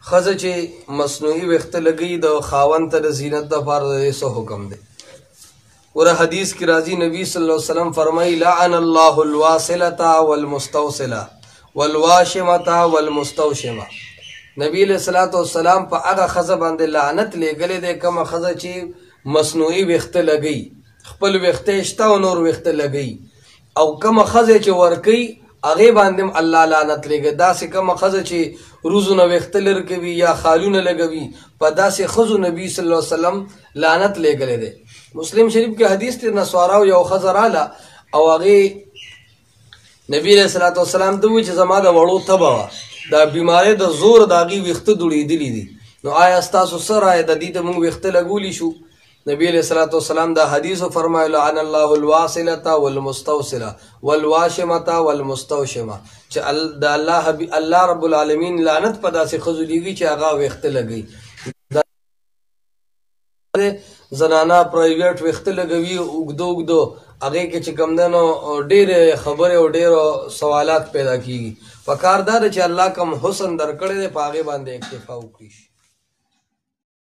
ښځه چې مصنوعي ویښته لګوي د خاوند ته د زینت دپاره د دې څه حکم دی؟ ګوره حدیث کې راځي نبي صلی الله علیه وسلم فرمایي لعن الله الواصلة والمستوصلة والواشمة والمستوشمة. نبی علیہ الصلوۃ والسلام په هغه ښځه باندې لعنت لیږلی دی کومه ښځه چې مصنوعي ویښته لګوي، خپل ویښته شته او نور ویښته لګوي، او کومه ښځه چې ورکوي هغې باندې هم الله لعنت لیږي. داسې کومه ښځه چې روزونه ویښته لرې کوي یا خالونه لګوي، په داسې ښځو نبي صلی الله علیه وسلم لعنت لیږلی دی. مسلم شریف کې حدیث دی نسواراو یو ښځه راله او هغې نبي علیه الصلوۃ والسلام ته ووایي چې زما د وړو تبه وه، دا بیمارۍ د زور د هغې ویښته دوړېدلي دي، نو آیا ستاسو څه رایه د دې ته موږ ویښته لګولی شو؟ نبی علیہ الصلوۃ والسلام دا حدیث فرمایي لعن الله الواصلة والمستوصلة والواشمة والمستوشمة، چې د الله رب العالمین لعنت په داسې ښځو لیږي چې هغه ویښته لګوي. زنانه پرایویټ ویښته لګوي اوږده اوږده، هغې کې چې کوم دی نو ډېرې خبرې او ډېرو سوالات پیدا کېږي. پکار دا ده چې الله کوم حسن درکړی دی په هغې باندې اکتفا وکړي.